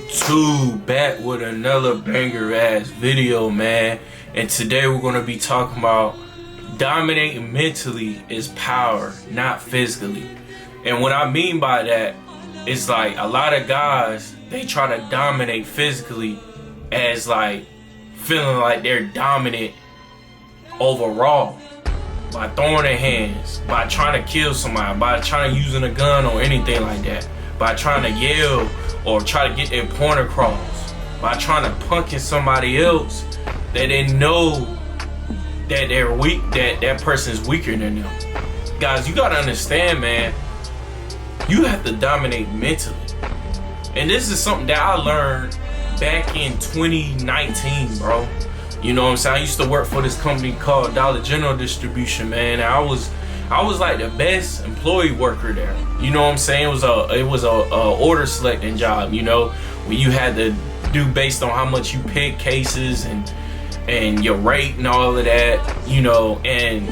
YouTube back with another banger ass video, man. And today we're gonna be talking about dominating mentally is power, not physically. And what I mean by that is like a lot of guys, they try to dominate physically as like feeling like they're dominant overall by throwing their hands, by trying to kill somebody, by trying to using a gun or anything like that, by trying to yell or try to get their point across, by trying to punkin somebody else that they know that they're weak, that person's weaker than them. Guys, you gotta understand, man, you have to dominate mentally. And this is something that I learned back in 2019, bro. You know what I'm saying? I used to work for this company called Dollar General Distribution, man. I was like the best employee worker there. You know what I'm saying? It was a order selecting job, you know, where you had to do based on how much you pick cases and your rate and all of that, you know. And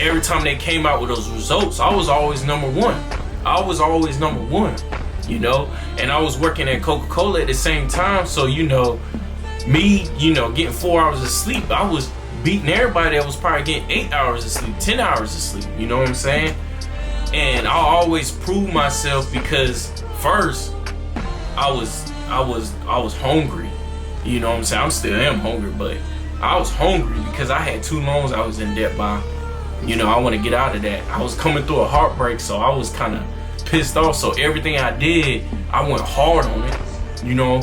every time they came out with those results, I was always number one. You know, and I was working at Coca-Cola at the same time, so you know, me, you know, getting 4 hours of sleep, I was beating everybody that was probably getting 8 hours of sleep, 10 hours of sleep, you know what I'm saying? And I always prove myself because first I was hungry, you know what I'm saying? I still am hungry, but I was hungry because I had 2 loans I was in debt by. You know, I want to get out of that. I was coming through a heartbreak, so I was kind of pissed off. So everything I did, I went hard on it, you know.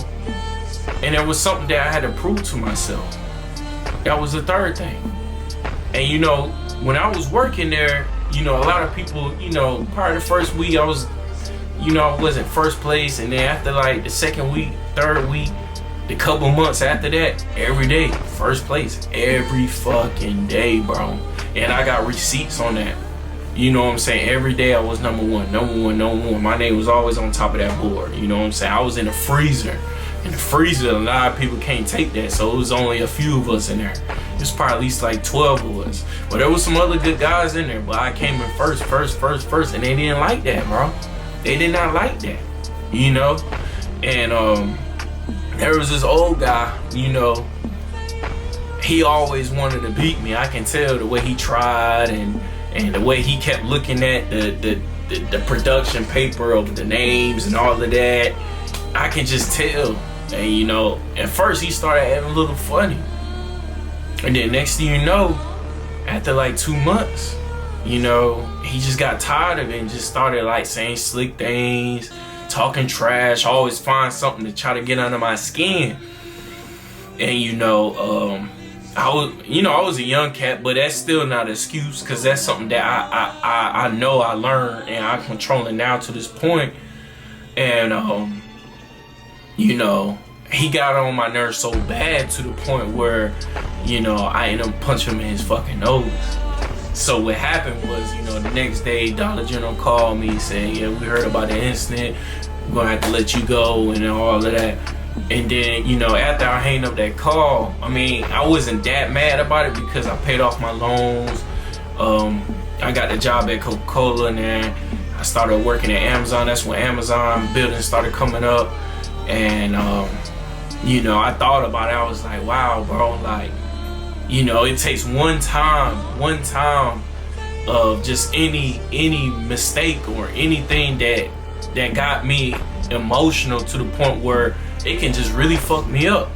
And there was something that I had to prove to myself. That was the third thing. And you know, when I was working there, you know, a lot of people, you know, part of the first week I was, you know, I wasn't first place, and then after like the second week, third week, the couple months after that, every day, first place, every fucking day, bro. And I got receipts on that. You know what I'm saying? Every day I was number one. My name was always on top of that board. You know what I'm saying? I was in the freezer. In the freezer, a lot of people can't take that, so it was only a few of us in there. There's probably at least like 12 of us. But there was some other good guys in there, but I came in first, and they didn't like that, bro. They did not like that, you know? And there was this old guy, you know, he always wanted to beat me. I can tell the way he tried and the way he kept looking at the production paper of the names and all of that. I can just tell. And you know, at first he started acting a little funny, and then next thing you know, after like 2 months, you know, he just got tired of it and just started like saying slick things, talking trash, always find something to try to get under my skin. And you know, I was a young cat, but that's still not an excuse, because that's something that I know I learned and I'm controlling now to this point. And you know, he got on my nerves so bad to the point where, you know, I ended up punching him in his fucking nose. So what happened was, you know, the next day Dollar General called me saying, yeah, we heard about the incident, we're gonna have to let you go and all of that. And then, you know, after I hang up that call, I mean, I wasn't that mad about it because I paid off my loans. I got the job at Coca-Cola, and then I started working at Amazon. That's when Amazon buildings started coming up. And you know, I thought about it. I was like, wow, bro, like, you know, it takes one time of just any mistake or anything that got me emotional to the point where it can just really fuck me up.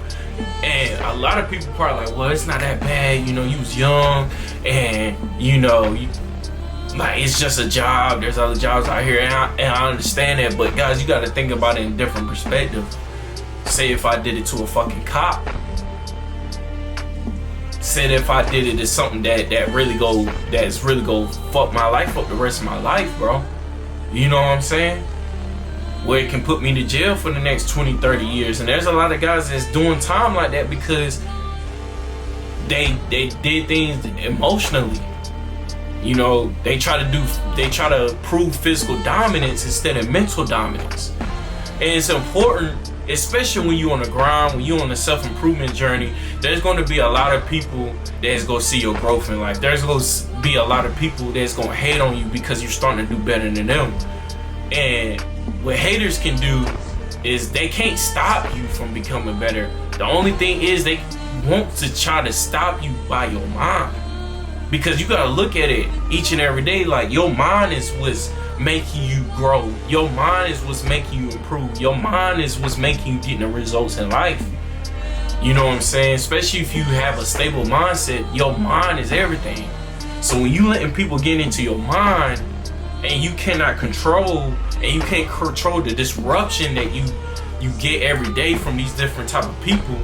And a lot of people probably like, well, it's not that bad, you know, you was young, and you know, like, it's just a job. There's other jobs out here, and I understand that. But guys, you got to think about it in a different perspective. Say if I did it to a fucking cop. Say if I did it to something that's really go fuck my life up the rest of my life, bro. You know what I'm saying? Where it can put me to jail for the next 20, 30 years. And there's a lot of guys that's doing time like that because they did things emotionally. You know, they try to prove physical dominance instead of mental dominance. And it's important, especially when you're on the grind, when you're on a self-improvement journey, there's going to be a lot of people that's going to see your growth in life. There's going to be a lot of people that's going to hate on you because you're starting to do better than them. And what haters can do is they can't stop you from becoming better. The only thing is they want to try to stop you by your mind. Because you gotta look at it each and every day like your mind is what's making you grow. Your mind is what's making you improve. Your mind is what's making you get the results in life. You know what I'm saying? Especially if you have a stable mindset, your mind is everything. So when you letting people get into your mind and you cannot control, and you can't control the disruption that you get every day from these different type of people,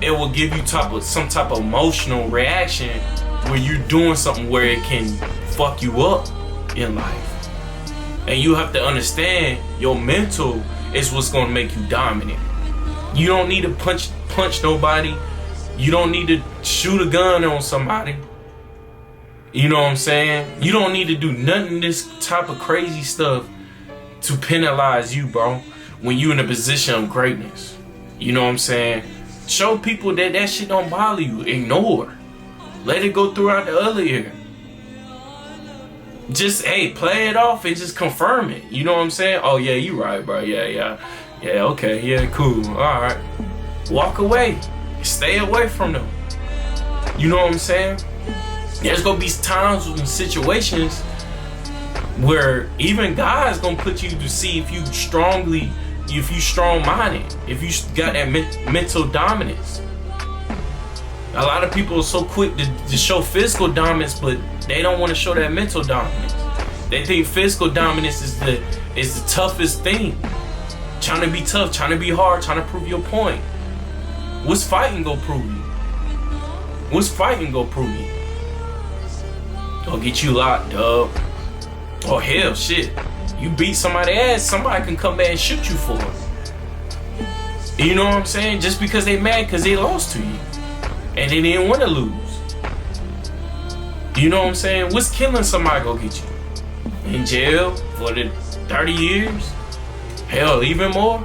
it will give you some type of emotional reaction where you're doing something where it can fuck you up in life. And you have to understand your mental is what's gonna make you dominant. You don't need to punch nobody. You don't need to shoot a gun on somebody. You know what I'm saying? You don't need to do nothing this type of crazy stuff to penalize you, bro, when you in a position of greatness. You know what I'm saying? Show people that shit don't bother you. Ignore. Let it go throughout the other ear. Just, hey, play it off and just confirm it. You know what I'm saying? Oh, yeah, you right, bro. Yeah, okay, yeah, cool. All right. Walk away. Stay away from them. You know what I'm saying? There's gonna be times and situations where even God's gonna put you to see if you strong-minded, if you got that mental dominance. A lot of people are so quick to show physical dominance, but they don't want to show that mental dominance. They think physical dominance is the toughest thing. Trying to be tough, trying to be hard, trying to prove your point. What's fighting gonna prove you? What's fighting gonna prove you? Gonna get you locked up. Or hell, shit. You beat somebody's ass, somebody can come back and shoot you for it. You know what I'm saying? Just because they mad because they lost to you. And they didn't want to lose. You know what I'm saying? What's killing somebody gonna get you? In jail for the 30 years? Hell, even more?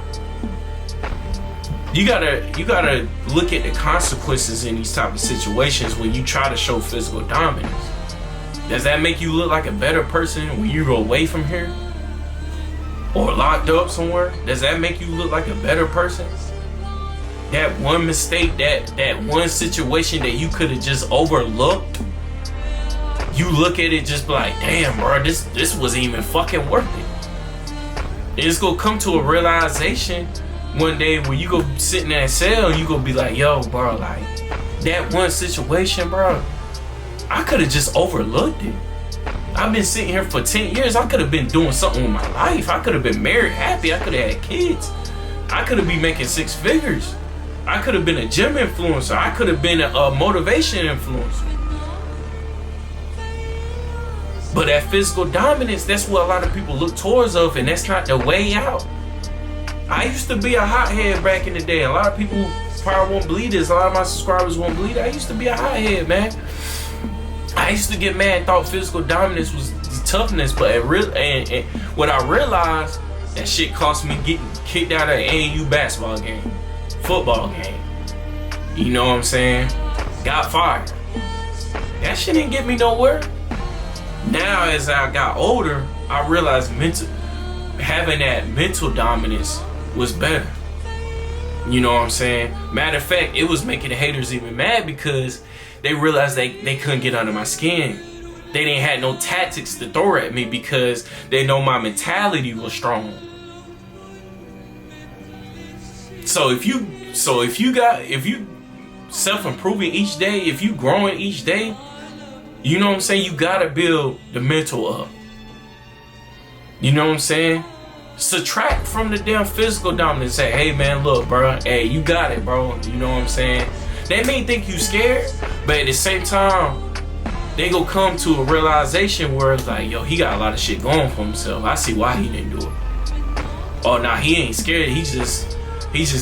You gotta look at the consequences in these type of situations when you try to show physical dominance. Does that make you look like a better person when you go away from here? Or locked up somewhere? Does that make you look like a better person? That one mistake, that one situation that you could have just overlooked, you look at it just be like, damn, bro, this wasn't even fucking worth it. It's gonna come to a realization one day where you go sit in that cell and you gonna be like, yo, bro, like, that one situation, bro, I could have just overlooked it. I've been sitting here for 10 years. I could have been doing something with my life. I could have been married, happy. I could have had kids. I could have been making 6 figures. I could have been a gym influencer. I could have been a motivation influencer. But that physical dominance, that's what a lot of people look towards of, and that's not the way out. I used to be a hothead back in the day. A lot of people probably won't believe this. A lot of my subscribers won't believe it. I used to be a hothead, man. I used to get mad and thought physical dominance was toughness, but and what I realized, that shit cost me getting kicked out of an AAU basketball game, football game. You know what I'm saying? Got fired. That shit didn't get me nowhere. Now, as I got older, I realized having that mental dominance was better. You know what I'm saying? Matter of fact, it was making the haters even mad because they realized they couldn't get under my skin. They didn't have no tactics to throw at me because they know my mentality was strong. So if you self-improving each day, if you growing each day, you know what I'm saying? You gotta build the mental up. You know what I'm saying? Subtract from the damn physical dominance. Say, hey man, look, bro. Hey, you got it, bro. You know what I'm saying? They may think you scared, but at the same time, they gonna come to a realization where it's like, yo, he got a lot of shit going for himself. I see why he didn't do it. Oh, nah, he ain't scared. He's just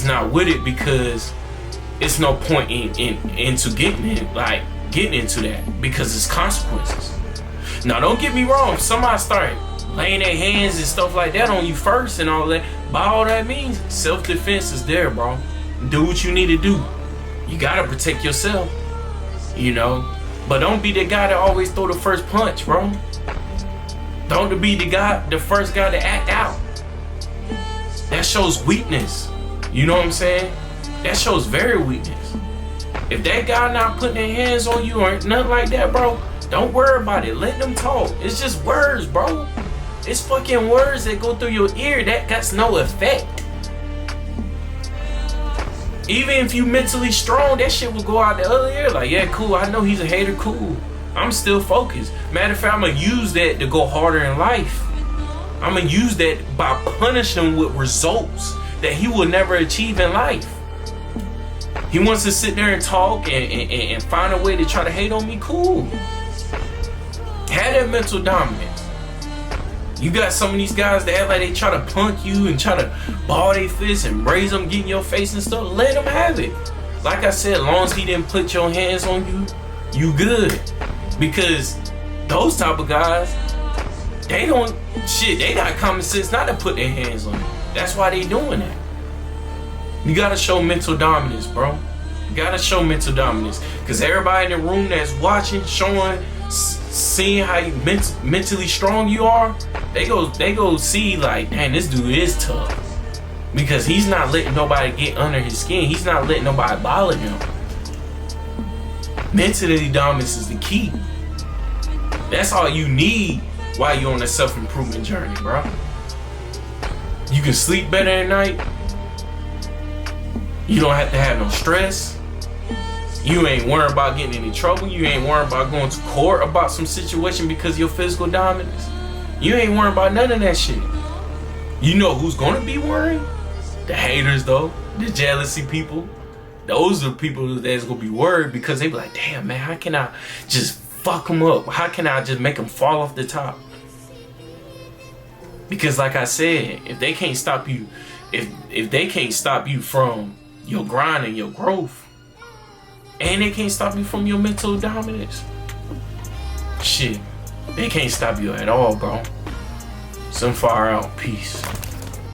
not with it because it's no point into getting into that because it's consequences. Now, don't get me wrong. If somebody start laying their hands and stuff like that on you first and all that, by all that means, self-defense is there, bro. Do what you need to do. You gotta protect yourself, you know. But don't be the guy that always throw the first punch, bro. Don't be the first guy to act out. that shows weakness. You know what I'm saying? That shows very weakness. If that guy not putting their hands on you or nothing like that, bro, don't worry about it. Let them talk. It's just words, bro. It's fucking words that go through your ear. That got no effect. Even if you mentally strong, that shit will go out the other ear. Like, yeah, cool. I know he's a hater. Cool. I'm still focused. Matter of fact, I'm gonna use that to go harder in life. I'm gonna use that by punishing him with results that he will never achieve in life. He wants to sit there and talk and find a way to try to hate on me. Cool. Have that mental dominance. You got some of these guys that act like they try to punk you and try to ball their fists and raise them, get in your face and stuff. Let them have it. Like I said, as long as he didn't put your hands on you, you good. Because those type of guys, they got common sense not to put their hands on you. That's why they doing that. You gotta show mental dominance, bro. You gotta show mental dominance. Because everybody in the room that's watching, seeing how you mentally strong you are, they go see like, dang, this dude is tough. Because he's not letting nobody get under his skin. He's not letting nobody bother him. Mentally dominance is the key. That's all you need while you're on a self-improvement journey, bro. You can sleep better at night. You don't have to have no stress. You ain't worried about getting in trouble. You ain't worried about going to court about some situation because of your physical dominance. You ain't worried about none of that shit. You know who's gonna be worried? The haters, though. The jealousy people. Those are the people that's gonna be worried because they be like, damn, man, how can I just fuck them up? How can I just make them fall off the top? Because like I said, if they can't stop you, if they can't stop you from your grind and your growth, and they can't stop you from your mental dominance, shit, they can't stop you at all, bro. Some far out. Peace.